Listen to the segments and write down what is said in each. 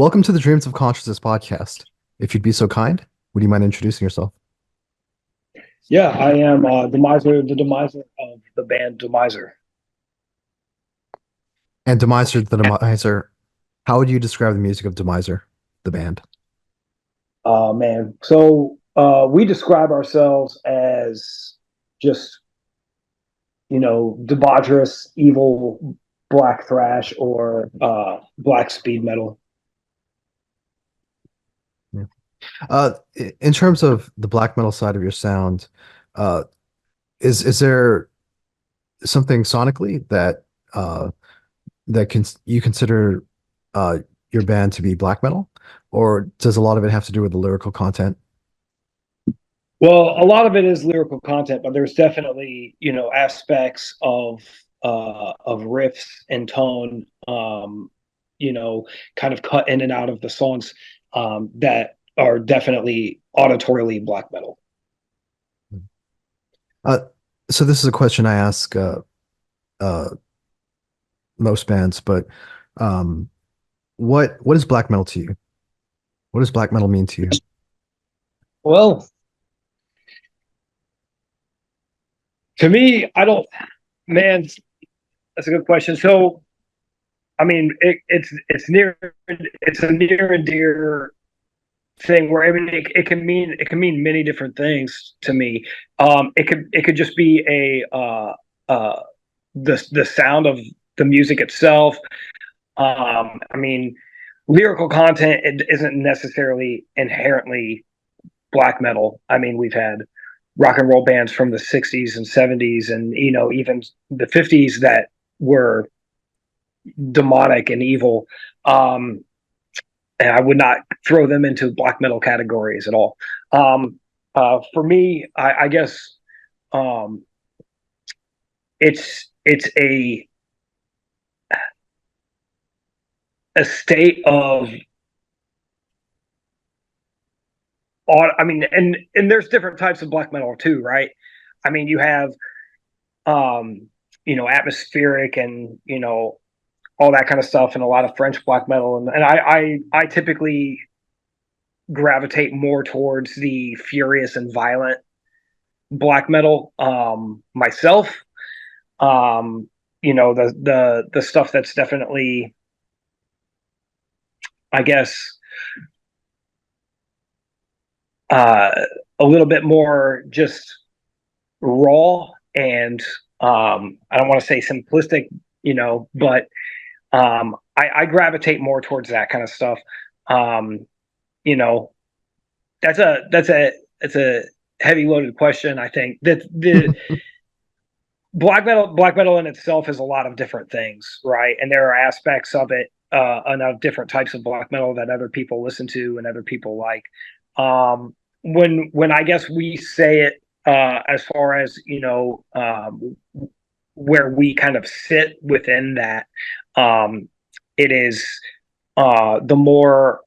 Welcome to the Dreams of Consciousness podcast. If you'd be so kind, would you mind introducing yourself? Yeah, I am Demiser the Demiser of the band Demiser. And Demiser the Demiser, how would you describe the music of Demiser, the band? Man, so we describe ourselves as just debaucherous, evil black thrash or black speed metal. Yeah. In terms of the black metal side of your sound, uh, is there something sonically that you consider uh, your band to be black metal, or does a lot of it have to do with the lyrical content? Well, a lot of it is lyrical content, but there's definitely aspects of riffs and tone, kind of cut in and out of the songs that are definitely auditorily black metal. Uh, so this is a question I ask uh, most bands, but um, what is black metal to you? What does black metal mean to you? Well, to me, I don't. Man, that's a good question. So, I mean, it's a near and dear thing where I mean it can mean many different things to me. It could just be the sound of the music itself. I mean, lyrical content it isn't necessarily inherently black metal. I mean, we've had rock and roll bands from the 60s and 70s and even the 50s that were demonic and evil. Um, and I would not throw them into black metal categories at all. For me, I guess um, it's a state of I mean, and there's different types of black metal too, right? I mean, you have um, atmospheric and all that kind of stuff, and a lot of French black metal, and I typically gravitate more towards the furious and violent black metal myself. The stuff that's definitely, I guess, uh, a little bit more just raw and I don't want to say simplistic, but I gravitate more towards that kind of stuff. Um, you know, that's a heavy loaded question. I think that the black metal in itself is a lot of different things, right? And there are aspects of it and of different types of black metal that other people listen to and other people like. When I guess we say it as far as where we kind of sit within that, um, it is the more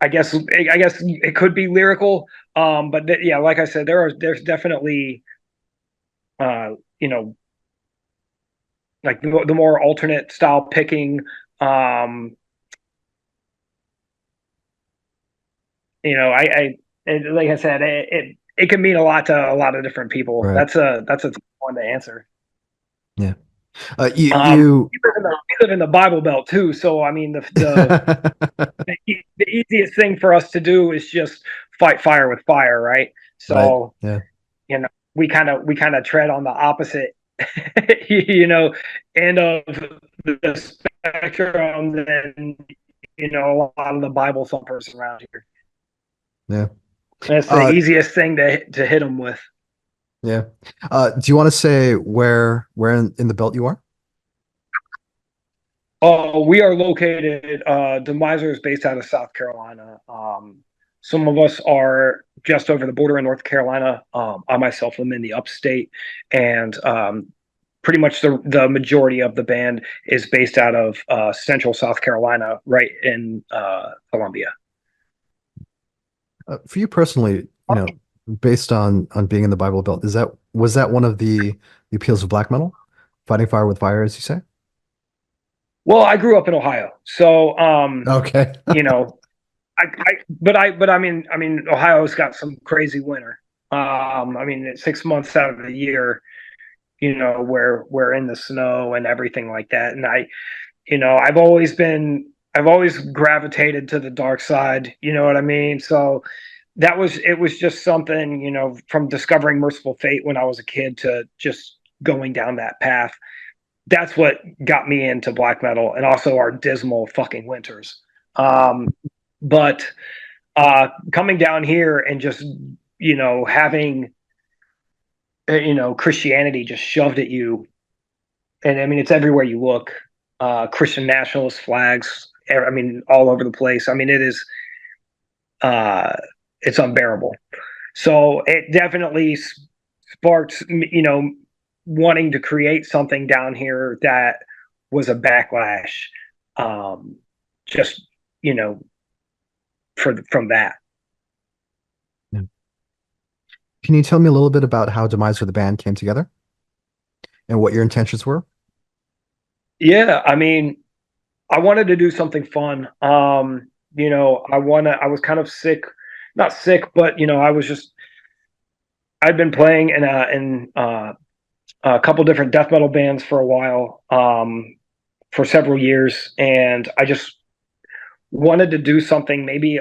I guess it could be lyrical, but yeah, like I said, there's definitely uh, you know like the more alternate style picking. Um, like I said, it can mean a lot to a lot of different people. Right. That's a tough one to answer. Yeah. You We live in the Bible Belt too, so I mean the easiest thing for us to do is just fight fire with fire, right? right. So Yeah. we kind of tread on the opposite, you know, end of the spectrum than a lot of the Bible thumpers around here. Yeah. That's the Uh, easiest thing to hit them with. yeah. Do you want to say where in the belt you are? We are located. Demiser is based out of South Carolina. Some of us are just over the border in North Carolina. I myself am in the upstate, and pretty much the majority of the band is based out of Central South Carolina, right in Columbia. For you personally, based on being in the Bible Belt, is that was that one of the appeals of black metal? Fighting fire with fire, as you say? Well, I grew up in Ohio, so Okay. you know, I mean, Ohio's got some crazy winter. I mean, it's 6 months out of the year, where we're in the snow and everything like that. And I've always gravitated to the dark side. You know what I mean? So it was just something, from discovering Merciful Fate when I was a kid to just going down that path. That's what got me into black metal, and also our dismal fucking winters. But coming down here and just having Christianity just shoved at you, and I mean it's everywhere you look. Christian nationalist flags. I mean, all over the place. I mean, uh, it's unbearable. So it definitely sparked, wanting to create something down here that was a backlash, um, just you know, from that. Yeah. Can you tell me a little bit about how Demiser the band came together and what your intentions were? Yeah, I mean, I wanted to do something fun. I was kind of sick, not sick, but I'd been playing in a couple different death metal bands for a while, for several years, and I just wanted to do something, maybe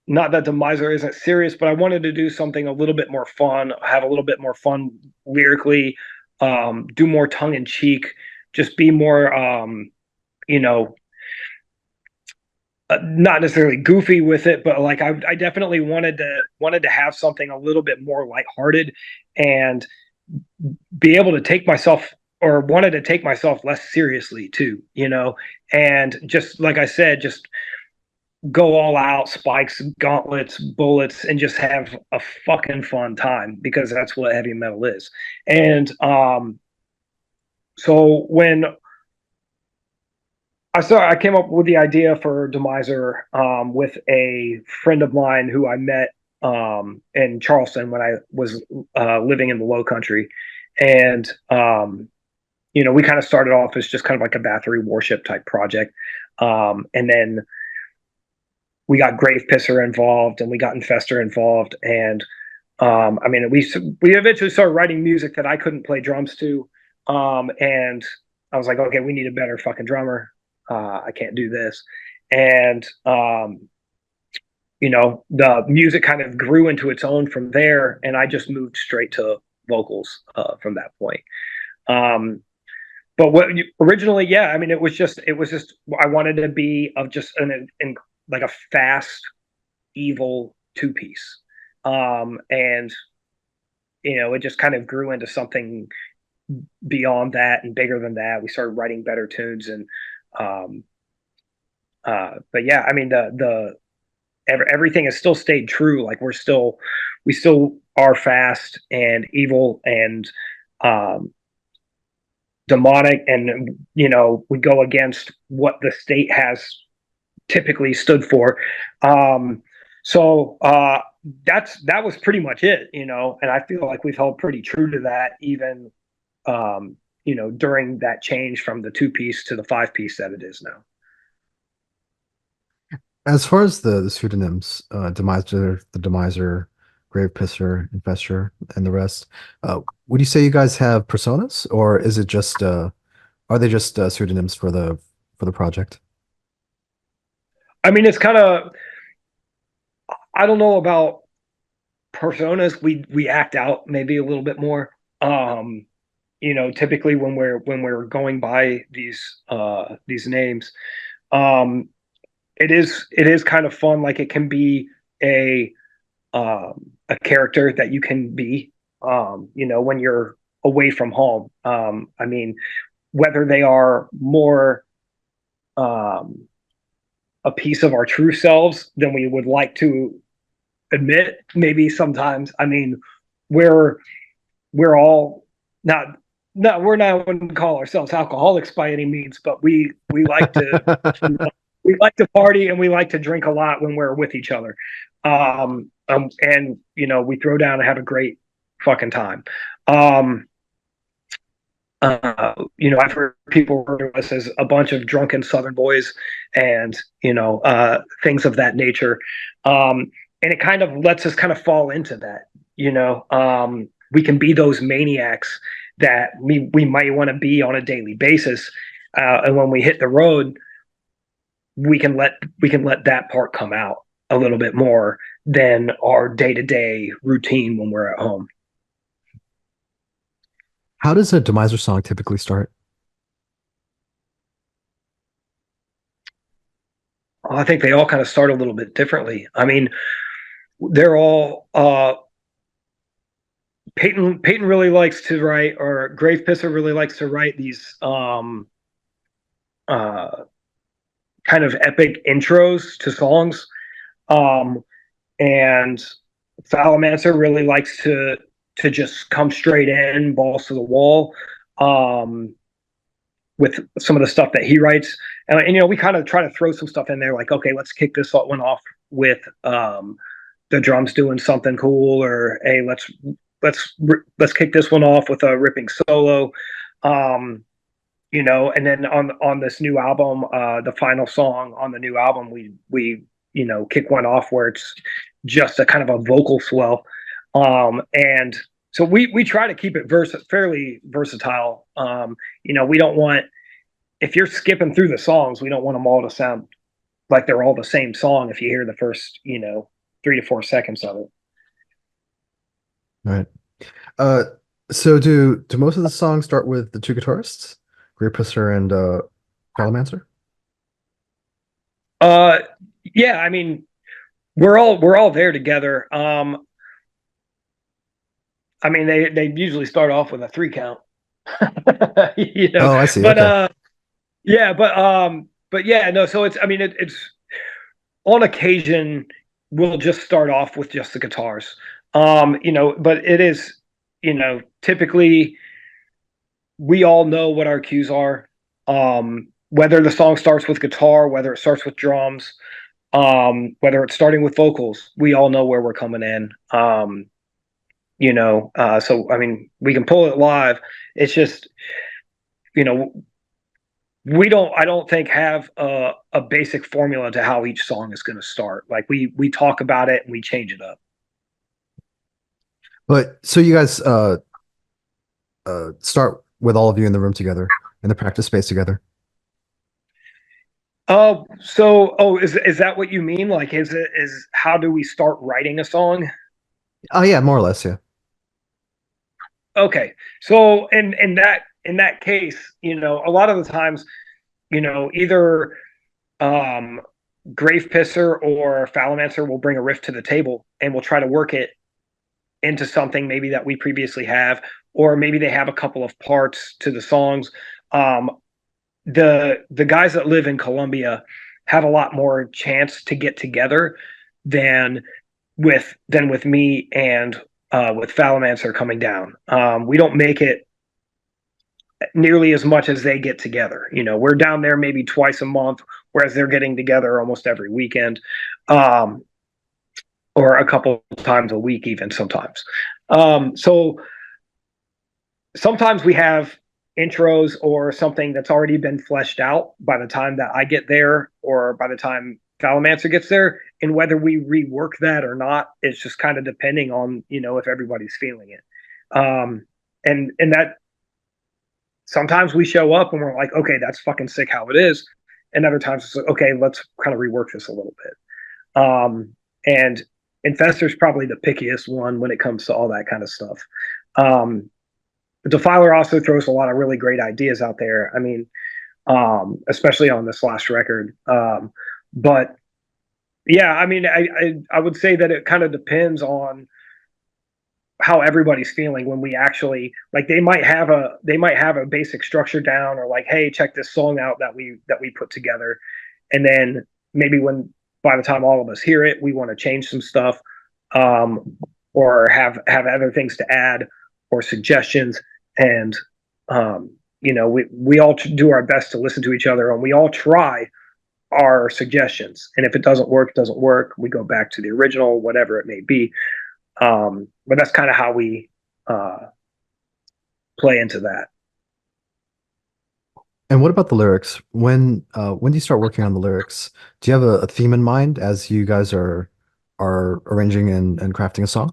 not that the miser isn't serious, but I wanted to do something a little bit more fun, have a little bit more fun lyrically, do more tongue in cheek, just be more, you know, not necessarily goofy with it, but like I definitely wanted to have something a little bit more lighthearted, and be able to take myself, or wanted to take myself less seriously too, and just like I said, just go all out, spikes, gauntlets, bullets, and just have a fucking fun time, because that's what heavy metal is. And so when I came up with the idea for Demiser, with a friend of mine who I met in Charleston when I was living in the Low Country, and we kind of started off as just kind of like a Bathory Warship type project, and then we got Grave Pisser involved, and we got Infester involved, and I mean, we eventually started writing music that I couldn't play drums to, and I was like, okay, we need a better fucking drummer. I can't do this, and the music kind of grew into its own from there, and I just moved straight to vocals from that point. Um, but originally, yeah, I mean, it was just I wanted to be of just like a fast, evil two piece, and it just kind of grew into something beyond that and bigger than that. We started writing better tunes, and um, but yeah, I mean everything has still stayed true. Like we still are fast and evil and um, demonic, and we go against what the state has typically stood for. Um, so that was pretty much it, and I feel like we've held pretty true to that, even during that change from the two piece to the five piece that it is now. As far as the pseudonyms, Demiser, the Demiser, Grave Pisser, Infestor, and the rest, would you say you guys have personas, or is it just are they just pseudonyms for the project? I mean, it's kind of, I don't know about personas. We act out maybe a little bit more. Typically when we're going by these names, um, it is kind of fun. Like it can be a a character that you can be, when you're away from home. I mean, whether they are more um, a piece of our true selves than we would like to admit, maybe sometimes. I mean, we're we're all not we're not wouldn't call ourselves alcoholics by any means, but we like to we like to party, and we like to drink a lot when we're with each other. And we throw down and have a great fucking time. Um, I've heard people refer to us as a bunch of drunken Southern boys, and things of that nature. And it kind of lets us kind of fall into that. We can be those maniacs that we might want to be on a daily basis, and when we hit the road, we can let that part come out a little bit more than our day to day routine when we're at home. How does a Demiser song typically start? I think they all kind of start a little bit differently. I mean, they're all Peyton really likes to write, or Grave Pisser really likes to write these uh, kind of epic intros to songs. Um, and Salamancer really likes to just come straight in, balls to the wall, um, with some of the stuff that he writes. And we kind of try to throw some stuff in there, like, okay, let's kick this one off with the drums doing something cool, or hey, let's kick this one off with a ripping solo. Um, and then on this new album, the final song on the new album, we kick one off where it's just a kind of a vocal swell. And so we try to keep it fairly versatile. We don't want, if you're skipping through the songs, we don't want them all to sound like they're all the same song if you hear the first 3 to 4 seconds of it. All right. Uh, so do most of the songs start with the two guitarists, Great Pisser and Calamancer? Uh, yeah, I mean, we're all there together. I mean, they usually start off with a 3 count, you know. Oh, I see. But Okay. yeah, but yeah, no. So it's, I mean, it's on occasion we'll just start off with just the guitars. But it is, typically we all know what our cues are. Whether the song starts with guitar, whether it starts with drums, whether it's starting with vocals, we all know where we're coming in. So I mean, we can pull it live. It's just, you know, we don't, I don't think, have a basic formula to how each song is going to start. Like we talk about it and we change it up. But so you guys start with all of you in the room together in the practice space together. Is that what you mean? Like, is how do we start writing a song? Oh yeah, more or less, yeah. Okay, so in that case, a lot of the times, either um, Grave Pisser or Falamancer will bring a riff to the table, and we'll try to work it into something maybe that we previously have, or maybe they have a couple of parts to the songs. Um, the guys that live in Colombia have a lot more chance to get together than with me and with Falamancer coming down. We don't make it nearly as much as they get together. We're down there maybe twice a month, whereas they're getting together almost every weekend, um, or a couple times a week, even sometimes. So sometimes we have intros or something that's already been fleshed out by the time that I get there, or by the time Falamancer gets there, and whether we rework that or not, it's just kind of depending on if everybody's feeling it. And that sometimes we show up and we're like, okay, that's fucking sick how it is, and other times it's like, okay, let's kind of rework this a little bit. And Infestor's probably the pickiest one when it comes to all that kind of stuff. Um, Defiler also throws a lot of really great ideas out there. I mean, especially on this last record. But yeah, I mean, I would say that it kind of depends on how everybody's feeling when we actually, like, they might have a basic structure down, or like, hey, check this song out that we put together, and then maybe when by the time all of us hear it, we want to change some stuff, um, or have other things to add or suggestions, and we all do our best to listen to each other, and we all try our suggestions, and if it doesn't work, it doesn't work. We go back to the original, whatever it may be. But that's kind of how we uh, play into that. And what about the lyrics? When do you start working on the lyrics? Do you have a theme in mind as you guys are arranging and crafting a song?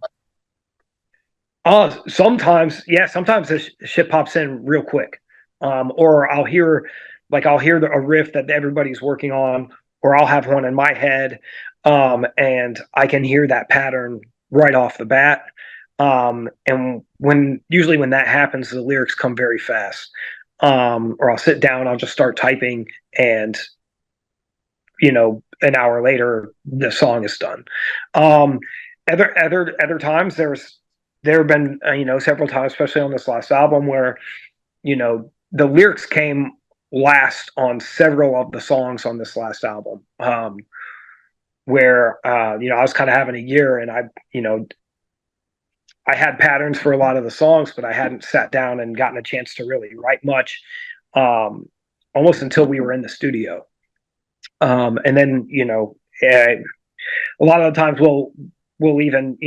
Sometimes, yeah, sometimes the shit pops in real quick. Or I'll hear a riff that everybody's working on, or I'll have one in my head, and I can hear that pattern right off the bat. And usually when that happens, the lyrics come very fast. Or I'll sit down, I'll just start typing, and an hour later, the song is done. Um, other times, there have been several times, especially on this last album, where the lyrics came last on several of the songs on this last album. Where I was kind of having a year, and I had patterns for a lot of the songs, but I hadn't sat down and gotten a chance to really write much, um, almost until we were in the studio. And then a lot of the times we'll even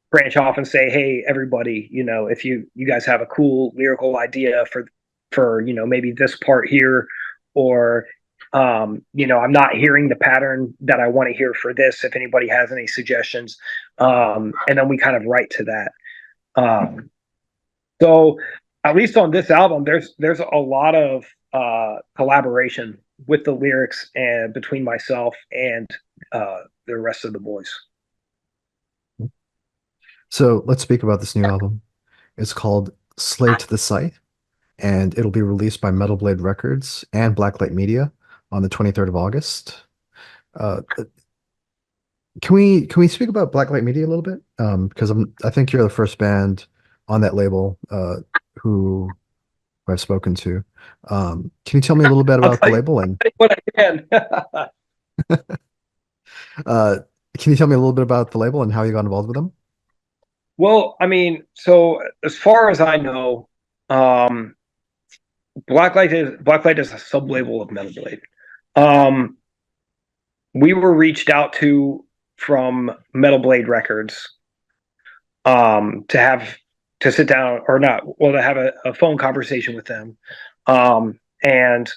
branch off and say, hey, everybody, if you guys have a cool lyrical idea for maybe this part here, or I'm not hearing the pattern that I want to hear for this, if anybody has any suggestions, and then we kind of write to that. Um, so at least on this album, there's a lot of collaboration with the lyrics and between myself and the rest of the boys. So let's speak about this new album. It's called Slave to the Scythe, and it'll be released by Metal Blade Records and Blacklight Media on the 23rd of August. Uh, can we speak about Blacklight Media a little bit? Because I think you're the first band on that label who I've spoken to. Can you tell me a little bit I'll about the tell you label and what I can. uh, can you tell me a little bit about the label and how you got involved with them? Well, I mean, so as far as I know, um, Blacklight is a sub label of Metal Blade. Um, we were reached out to from Metal Blade Records, to have to sit down, or not, well, to have a phone conversation with them, and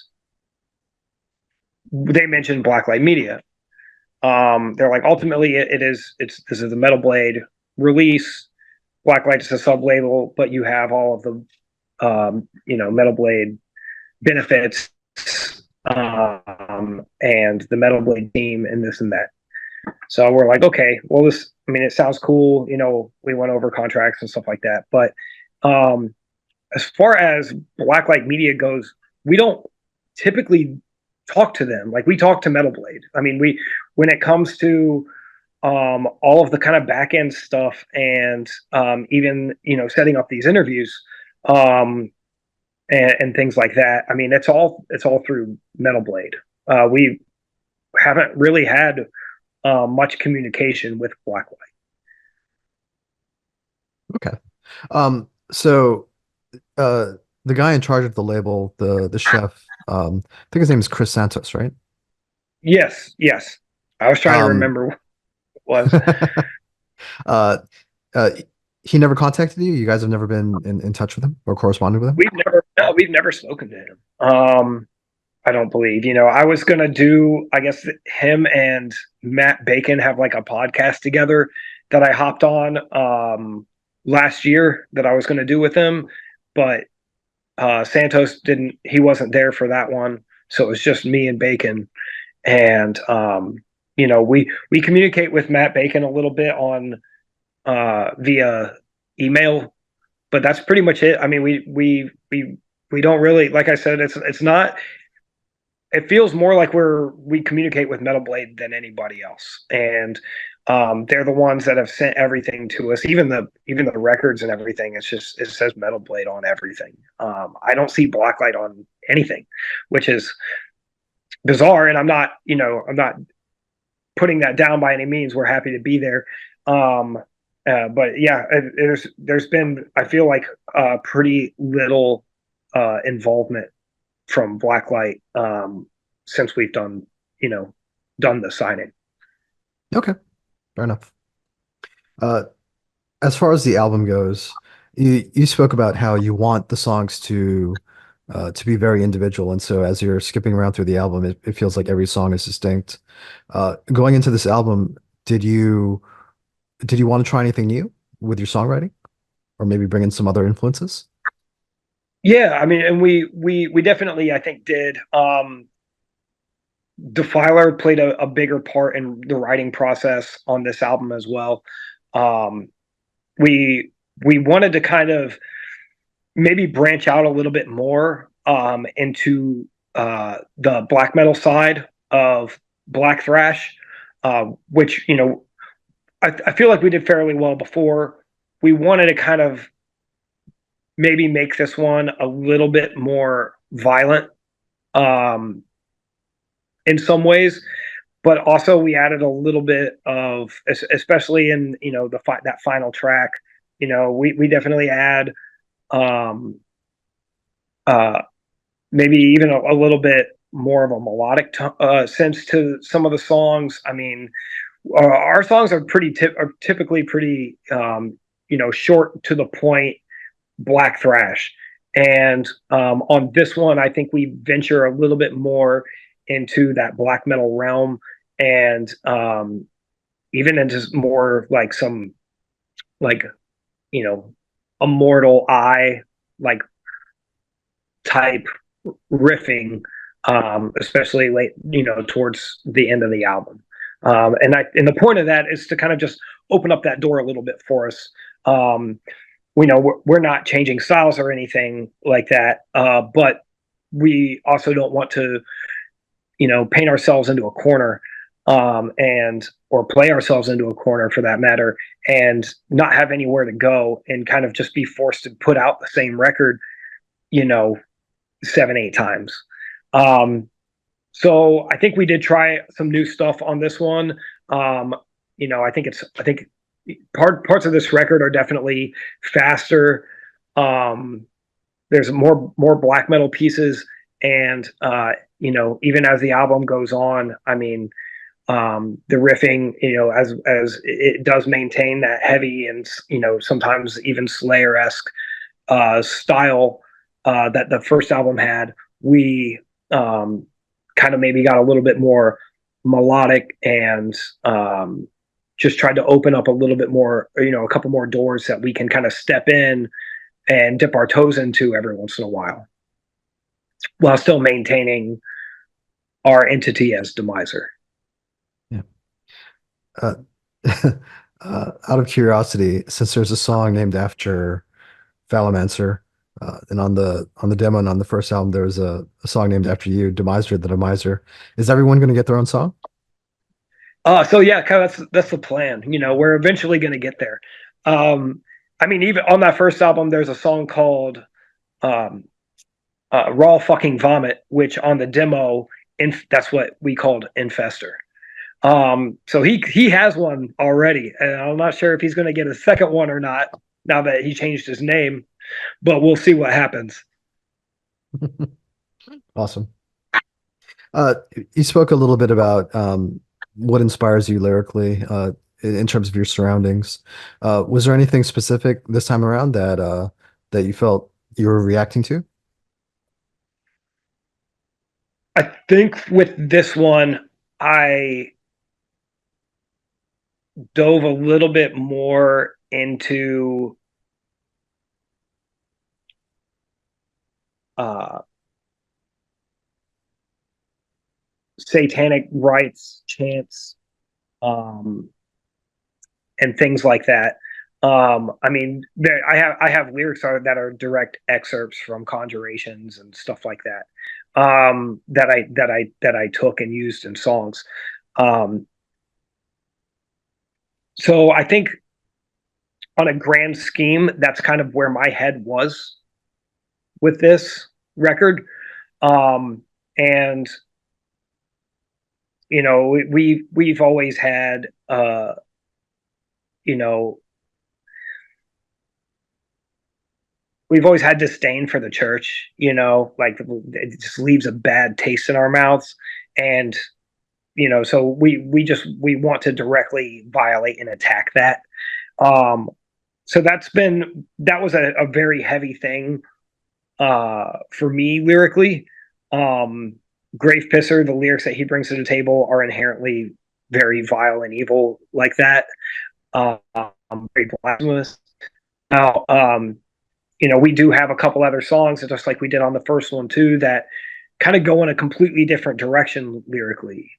they mentioned Blacklight Media. They're like, ultimately, this is a Metal Blade release. Blacklight is a sub label, but you have all of the Metal Blade benefits, and the Metal Blade team and this and that. So we're like, okay, well, I mean, it sounds cool. We went over contracts and stuff like that. But um, as far as Blacklight Media goes, we don't typically talk to them. Like, we talk to Metal Blade. I mean, when it comes to all of the kind of back end stuff, and even setting up these interviews, um, and things like that. I mean, it's all through Metal Blade. We haven't really had much communication with Blacklight. Okay. So the guy in charge of the label, the chef, I think his name is Chris Santos, right? Yes, yes. I was trying to Um, remember what it was. uh, uh, he never contacted you. You guys have never been in touch with him or corresponded with him. We've never spoken to him. I don't believe. I was gonna do. I guess him and Matt Bacon have like a podcast together that I hopped on last year that I was gonna do with him, but Santos didn't. He wasn't there for that one, so it was just me and Bacon. And we communicate with Matt Bacon a little bit on via email, but that's pretty much it. I mean, we don't really, like I said, it's not. It feels more like we communicate with Metal Blade than anybody else, and they're the ones that have sent everything to us, even the records and everything. It says Metal Blade on everything. I don't see Blacklight on anything, which is bizarre. And I'm not putting that down by any means. We're happy to be there. Um, but yeah, there's been, I feel like, pretty little involvement from Blacklight, since we've you know done the signing. Okay, fair enough. Uh, as far as the album goes, you spoke about how you want the songs to to be very individual. And so as you're skipping around through the album, it feels like every song is distinct. Going into this album, did you did you want to try anything new with your songwriting, or maybe bring in some other influences? Yeah, I mean, and we definitely, I think, did. Defiler played a bigger part in the writing process on this album as well. Um, we we wanted to kind of maybe branch out a little bit more into the black metal side of black thrash, which I feel like we did fairly well before. We wanted to kind of maybe make this one a little bit more violent um, in some ways, but also we added a little bit of, especially in that final track. We definitely add um, uh, maybe even a little bit more of a melodic sense to some of the songs. I mean, our songs are are typically pretty short to the point black thrash. And on this one, I think we venture a little bit more into that black metal realm, and even into more like some like you know immortal eye like type riffing, especially late towards the end of the album. And the point of that is to kind of just open up that door a little bit for us. Um, we're not changing styles or anything like that, but we also don't want to paint ourselves into a corner, and or play ourselves into a corner for that matter, and not have anywhere to go, and kind of just be forced to put out the same record, you know 7 8 times. um so I think we did try some new stuff on this one. I think parts of this record are definitely faster. Um, there's more black metal pieces, and even as the album goes on, I mean, the riffing, as it does maintain that heavy and sometimes even Slayer esque style that the first album had. We kind of maybe got a little bit more melodic, and just tried to open up a little bit more, a couple more doors that we can kind of step in and dip our toes into every once in a while still maintaining our entity as Demiser. Yeah. Uh, out of curiosity, since there's a song named after Falamancer, and on the demo and on the first album, there was a song named after you, Demiser the Demiser. Is everyone going to get their own song? So yeah, kind of that's the plan. We're eventually going to get there. I mean, even on that first album, there's a song called um, "Raw Fucking Vomit," which on the demo, that's what we called Infester. So he has one already, and I'm not sure if he's going to get a second one or not now that he changed his name, but we'll see what happens. Awesome. Uh, you spoke a little bit about what inspires you lyrically, in terms of your surroundings. Was there anything specific this time around that you felt you were reacting to? I think with this one, I dove a little bit more into uh, satanic rites, chants, um, and things like that. I mean, I have lyrics that are direct excerpts from conjurations and stuff like that, that I took and used in songs. Um, so I think on a grand scheme, that's kind of where my head was with this record. Um, and we've always had you know we've always had disdain for the church. Like it just leaves a bad taste in our mouths, and so we want to directly violate and attack that. Um, so that was a very heavy thing for me lyrically. Um, Grave Pisser, the lyrics that he brings to the table are inherently very vile and evil like that. Very blasphemous. Now, we do have a couple other songs, just like we did on the first one too, that kind of go in a completely different direction lyrically.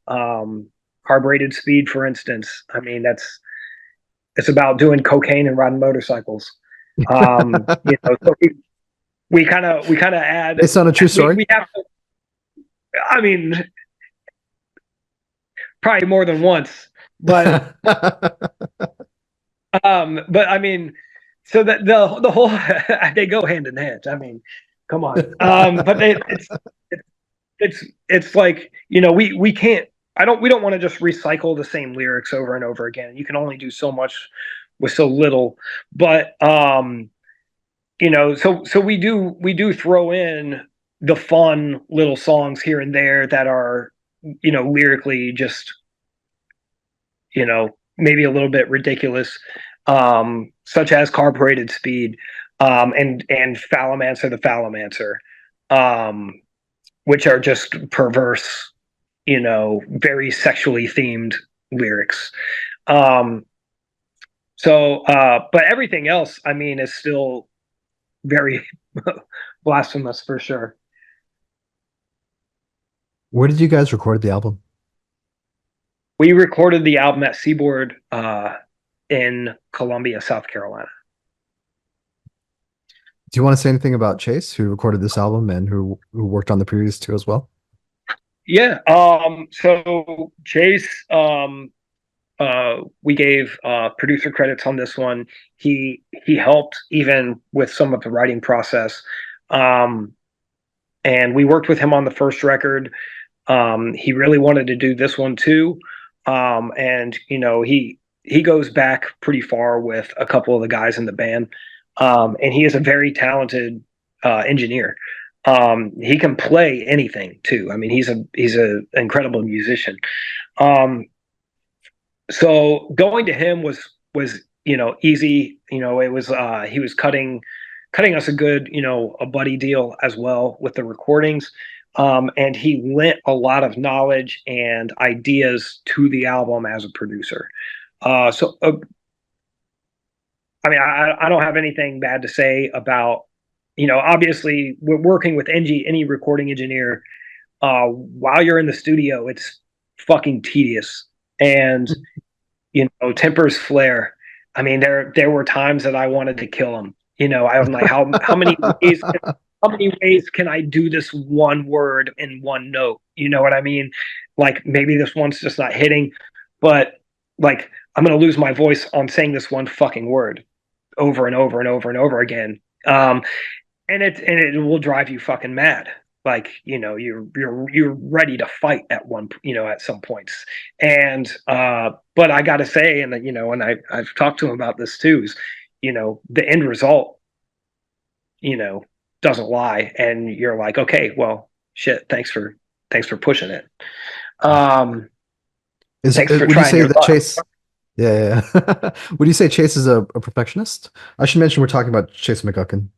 Carbureted Speed, for instance. I mean, it's about doing cocaine and riding motorcycles. So we kind of add. Based on a true We story. we have. I mean, probably more than once, but but I mean, so that the whole they go hand in hand. I mean, come on. But it's like we can't. We don't want to just recycle the same lyrics over and over again. You can only do so much with so little. But so we do throw in the fun little songs here and there that are lyrically just maybe a little bit ridiculous, such as Carbureted Speed, and Phalomancer the Phalomancer, which are just perverse, very sexually themed lyrics. Um, but everything else, I mean, is still very blasphemous for sure. Where did you guys record the album? We recorded the album at Seaboard in Columbia, South Carolina. Do you want to say anything about Chase, who recorded this album and who worked on the previous two as well? Yeah. So Chase, we gave producer credits on this one. He helped even with some of the writing process, um, and we worked with him on the first record. He really wanted to do this one too, and he goes back pretty far with a couple of the guys in the band, and he is a very talented engineer. He can play anything too. I mean, he's a incredible musician. Um, so going to him was easy. It was he was cutting us a good a buddy deal as well with the recordings. And he lent a lot of knowledge and ideas to the album as a producer. So I mean, I don't have anything bad to say about, obviously we're working with any recording engineer. While you're in the studio, it's fucking tedious, and tempers flare. I mean, there were times that I wanted to kill him. I'm like, how many ways how many ways can I do this one word in one note? You know what I mean? Like maybe this one's just not hitting, but like I'm gonna lose my voice on saying this one fucking word over and over and over and over again. And it will drive you fucking mad. Like you're ready to fight at some points. And but I got to say, and I've talked to him about this too, is the end result you know doesn't lie, and you're like, okay, well, shit, thanks for pushing it. Um, Is Thanks for would you trying say your that luck. Chase? Yeah, yeah, yeah. Would you say Chase is a perfectionist? I should mention we're talking about Chase McGuckin.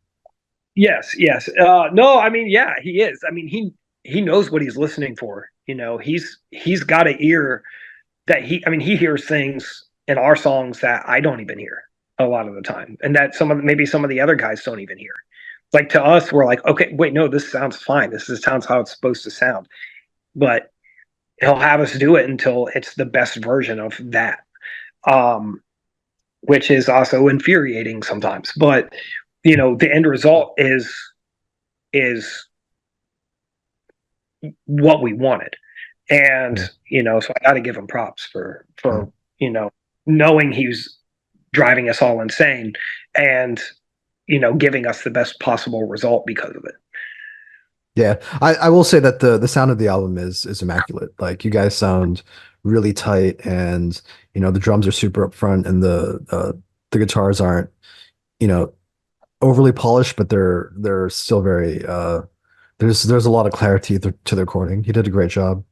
Yes, yes. No, I mean, yeah, he is. I mean, he knows what he's listening for. He's got an ear that I mean, he hears things in our songs that I don't even hear a lot of the time, and that maybe some of the other guys don't even hear. Like to us, we're like, okay, wait, no, this sounds fine. Sounds how it's supposed to sound. But he'll have us do it until it's the best version of that, um, which is also infuriating sometimes. But the end result is what we wanted. And Yeah, so I got to give him props for yeah, knowing he was driving us all insane, and giving us the best possible result because of it. yeah. I will say that the sound of the album is immaculate. Like you guys sound really tight, and the drums are super upfront, and the guitars aren't you know overly polished, but they're still very there's a lot of clarity to the recording. He did a great job.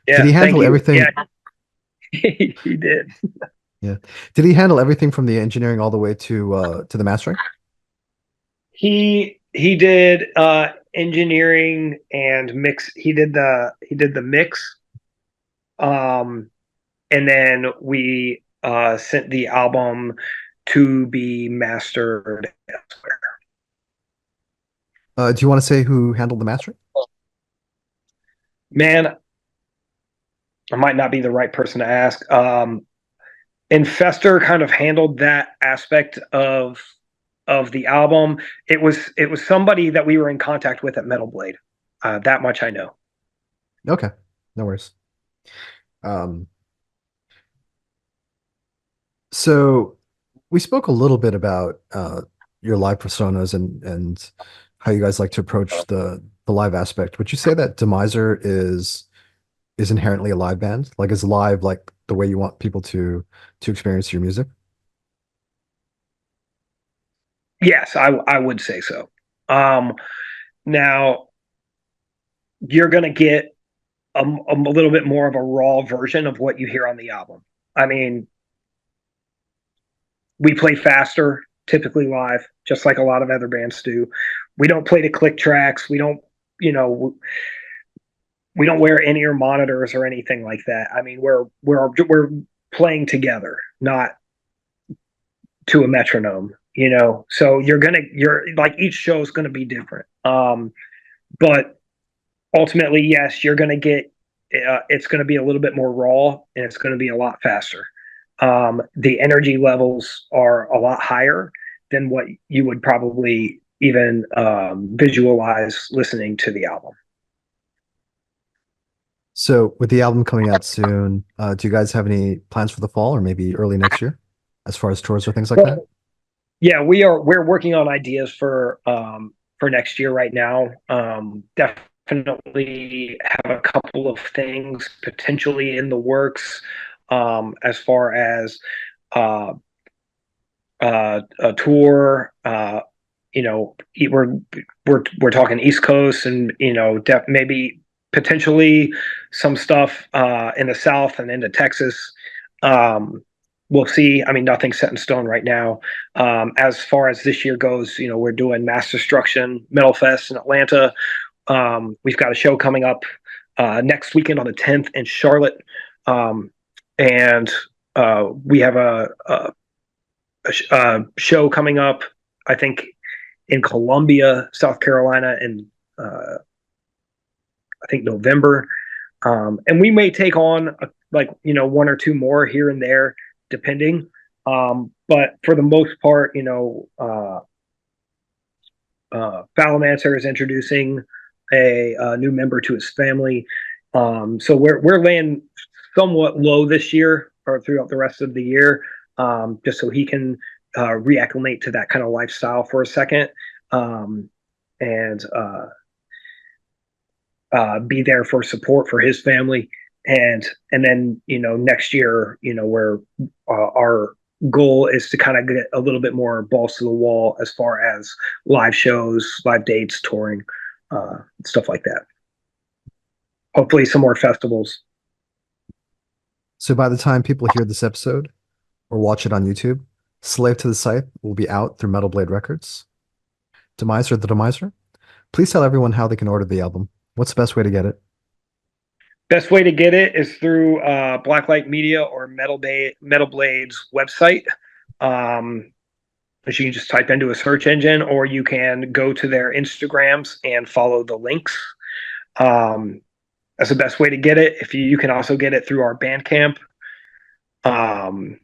Did Yeah, he thank handle you. Yeah, everything? he did. Yeah. Did he handle everything from the engineering all the way to the mastering? he did engineering and mix. He did the mix, um, and then we sent the album to be mastered elsewhere. Do you want to say who handled the mastering? Man, I might not be the right person to ask. Infester kind of handled that aspect of the album. It was somebody that we were in contact with at Metal Blade. That much I know. Okay, no worries. Um, so we spoke a little bit about your live personas and how you guys like to approach the live aspect. Would you say that Demiser is inherently a live band? Like is live like the way you want people to experience your music? Yes, I would say so. Um, Now you're going to get a little bit more of a raw version of what you hear on the album. I mean, we play faster typically live, just like a lot of other bands do. We don't play to click tracks. We don't, you know, we don't wear in-ear monitors or anything like that. I mean, we're playing together, not to a metronome. So you're like each show is gonna be different. But ultimately, yes, you're gonna get. It's gonna be a little bit more raw, and it's gonna be a lot faster. The energy levels are a lot higher than what you would probably even visualize listening to the album. So with the album coming out soon, do you guys have any plans for the fall or maybe early next year as far as tours or things like that? Well, yeah, we're working on ideas for next year right now. Definitely have a couple of things potentially in the works, as far as uh, a tour. We're talking East Coast, and maybe potentially some stuff in the South and into Texas. Um, we'll see. I mean, nothing's set in stone right now. As far as this year goes, we're doing Mass Destruction Metal Fest in Atlanta. We've got a show coming up next weekend on the 10th in Charlotte, and we have a show coming up, I think, in Columbia, South Carolina, in I think November. And we may take on like one or two more here and there, depending. But for the most part, Falamancer is introducing a new member to his family. So we're laying somewhat low this year or throughout the rest of the year, just so he can reacclimate to that kind of lifestyle for a second, and be there for support for his family. And then next year, where our goal is to kind of get a little bit more balls to the wall as far as live shows, live dates, touring, stuff like that. Hopefully, some more festivals. So by the time people hear this episode or watch it on YouTube, Slave to the Scythe will be out through Metal Blade Records. Demiser the Demiser, please tell everyone how they can order the album. What's the best way to get it? Best way to get it is through Blacklight Media or Metal Blade's website. Um, which you can just type into a search engine, or you can go to their Instagrams and follow the links. Um, that's the best way to get it. If you can also get it through our Bandcamp, um,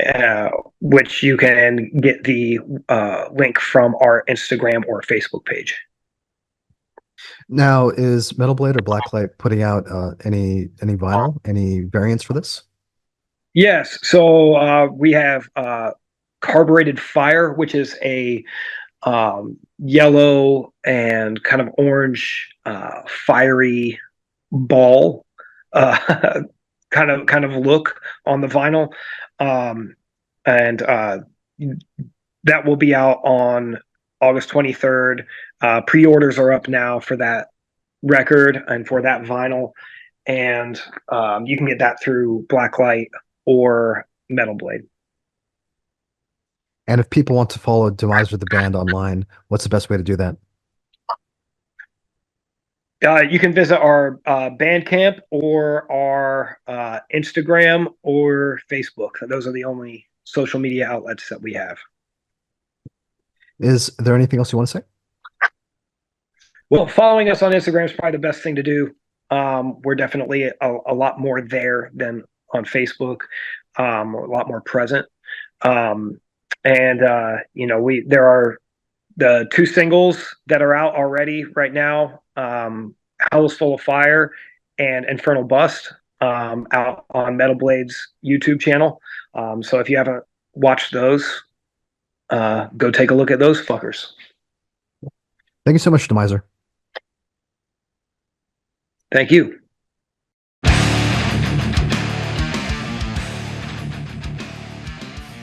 uh, which you can get the link from our Instagram or Facebook page. Now, is Metal Blade or Blacklight putting out any vinyl, any variants for this? Yes, so we have Carbureted Fire, which is a yellow and kind of orange, fiery ball, uh, kind of look on the vinyl, um, and that will be out on August 23rd. Pre-orders are up now for that record and for that vinyl, and you can get that through Blacklight or Metal Blade. And if people want to follow Demiser the band online, what's the best way to do that? You can visit our Bandcamp or our Instagram or Facebook. Those are the only social media outlets that we have. Is there anything else you want to say? Well, following us on Instagram is probably the best thing to do. We're definitely a lot more there than on Facebook. A lot more present. Um, and we there are the two singles that are out already right now. Hell is Full of Fire and Infernal Bust, out on Metal Blade's YouTube channel. So if you haven't watched those, go take a look at those fuckers. Thank you so much, Demiser. Thank you.